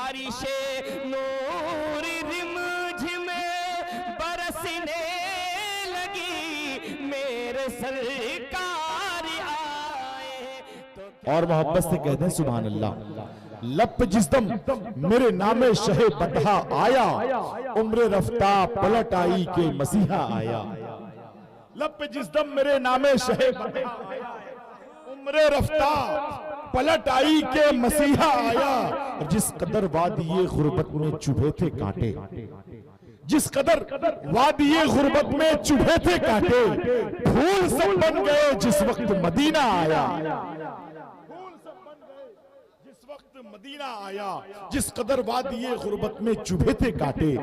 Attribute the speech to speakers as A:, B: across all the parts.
A: بارش نور رم جھم برسنے لگی میرے سرکار آئے تو
B: اور محبت سے کہہ دیں سبحان اللہ. لب پہ جس دم میرے نام شہ بطحا آیا عمر رفتہ پلٹ آئی کہ مسیحا آیا. لب پہ جس دم میرے نام شہ بطحا آیا عمر رفتہ پلٹ آئی کہ مسیحا آیا. اور جس قدر وادی غربت میں چبھے تھے کانٹے, جس قدر وادی غربت میں چبھے تھے کانٹے, پھول سب بن گئے جس وقت مدینہ آیا. مدینہ آیا. جس قدر وادی غربت میں چبھے تھے کانٹے,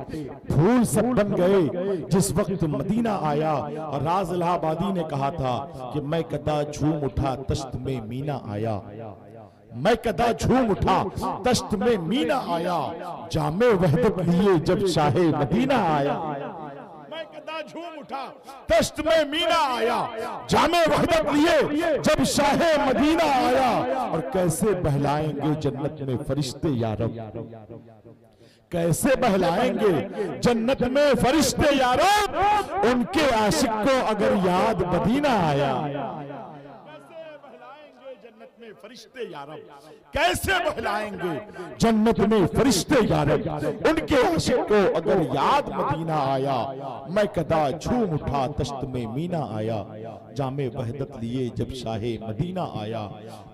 B: پھول سب بن گئے جس وقت مدینہ آیا. اور راز الہ آبادی نے کہا تھا کہ میں کدا جھوم اٹھا تشت میں مینا آیا, میں کدا جھوم اٹھا تشت میں مینا آیا, جام وحدت لیے جب شاہ مدینہ آیا. میں کدا جھوم اٹھا تشت میں مینا آیا, جام وحدت لیے جب شاہ مدینہ آیا. اور کیسے بہلائیں گے جنت میں فرشتے یا رب, کیسے بہلائیں گے جنت میں فرشتے یا رب, ان کے عاشق کو اگر یاد مدینہ آیا. فرشتے یا رب, کیسے بہلائیں گے جنت میں فرشتے یا رب, ان کے عاشق کو اگر یاد مدینہ آیا. میں کدا جھوم اٹھا تشت میں مینا آیا, جام وحدت لیے جب شاہ مدینہ آیا.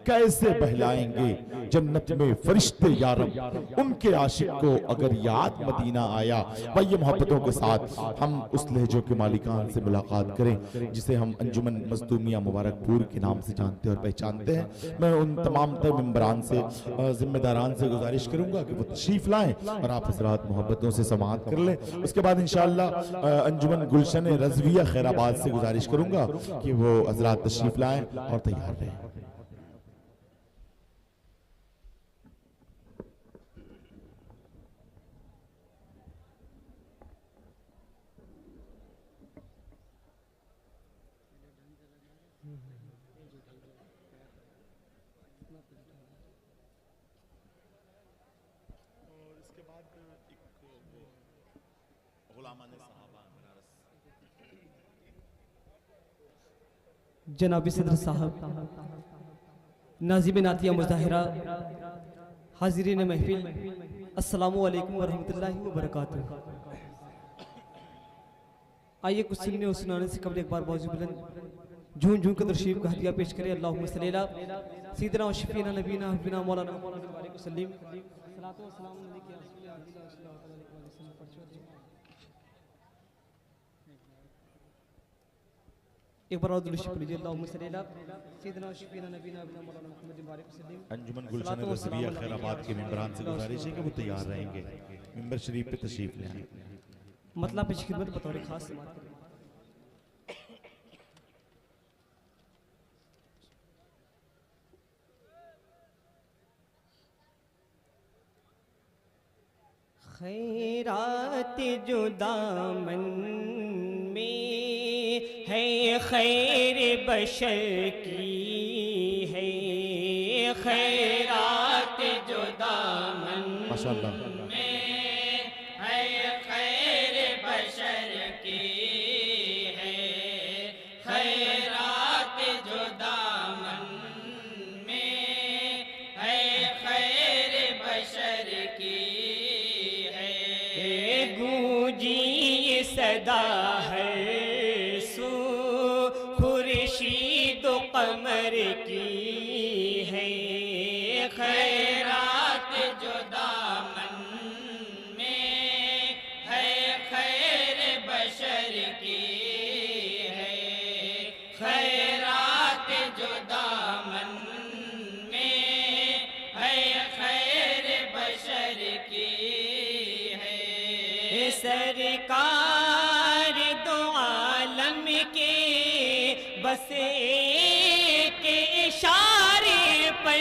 B: کیسے بہلائیں گے جنت میں فرشتے یا رب, ان کے عاشق کو اگر یاد مدینہ آیا. بھائی محبتوں کے ساتھ ہم اس لہجوں کے مالکان سے ملاقات کریں جسے ہم انجمن مظلومیہ مبارک پور کے نام سے جانتے اور پہچانتے ہیں. میں ان تمام تر ممبران سے, ذمہ داران سے گزارش کروں گا کہ وہ تشریف لائیں اور آپ حضرات محبتوں سے سماعت کر لیں. اس کے بعد انشاءاللہ انجمن گلشن رضویہ خیر آباد سے گزارش کروں گا کہ وہ حضرات تشریف لائیں اور تیار رہیں.
C: جناب صدر صاحب, ناظم نعتیہ مظاہرہ, حاضرین محفل, السلام علیکم ورحمۃ اللہ وبرکاتہ. آئیے کچھ سننے اور سنانے سے قبل ایک بار بازو بلند جھون جھون کا تشریف کا ہدیہ پیش کریں. اللہم صلی علی سیدنا و شفینا نبینا حبیبنا مولانا محمد علیہ وسلم. صلاۃ و سلام علیک یا رسول اللہ صلی اللہ علیہ وسلم. ایک بار اور درود شریف پڑھیے. اللہم صلی علی سیدنا و شفینا نبینا حبیبنا مولانا محمد علیہ وسلم.
B: انجمن گلشن رضویہ خیر آباد کے ممبران سے گزارش ہے کہ وہ تیار رہیں گے, ممبر شریف پہ تشریف لے آئیں.
C: مطلب پیش خدمت بطور خاص سماعت کریں. خیرات جو دامن میں ہے خیر بشر کی ہے, خیرات جو دامن میں ہے خیر بشر کی ہے, خیرات جو دامن میں ہے خیر بشر کی ہے. گونجی صدا ہے سو خورشید و قمر کی ہے, خیرات جو دامن میں ہے خیر بشر کی ہے, خیرات جو دامن میں ہے خیر بشر کی ہے. سرکار دو عالم کے بس ایک اشارے پر,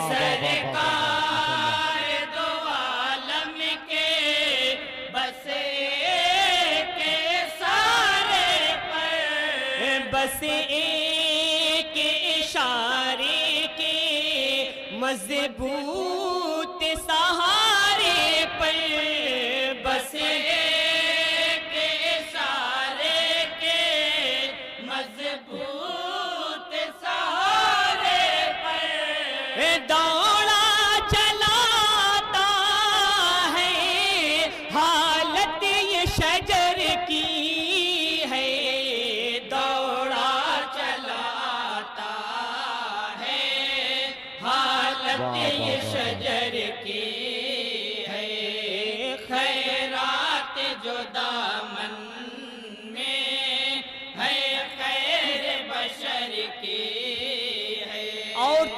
C: سرکار دو عالم کے بس ایک اشارے پر, بس ایک اشارے کے مضبوط سہارے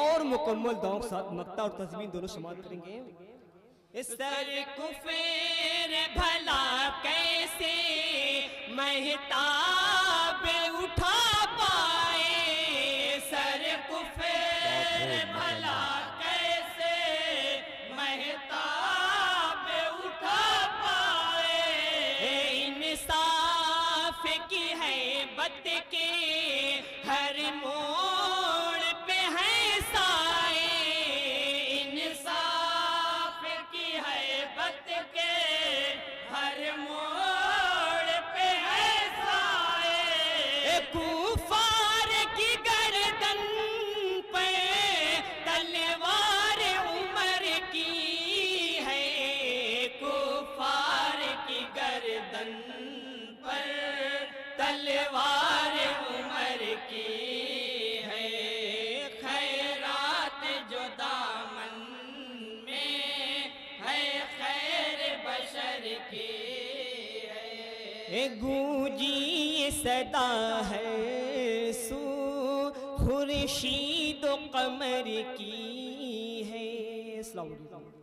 C: اور مکمل دعاؤں کے ساتھ مقطع اور تزمین دونوں شمار کریں گے.
A: سر کو پھیر بھلا کیسے مہتاب اٹھا پائے، سر کو پھیر بھلا کیسے مہتاب اٹھا پائے، انصاف کی ہیبت کے ہر موڑ پہ ہے سائے، انصاف کی ہیبت کے ہر موڑ پہ ہے سائے، کفار کی گردن پہ تلوار عمر کی ہے، کفار کی گردن پر تلوار عمر کی ہے، خیرات جو دامن میں ہے خیر بشر کی ہے۔
C: گونجی یہ صدا ہے سو خورشید و قمر کی ہے. السلام علیکم.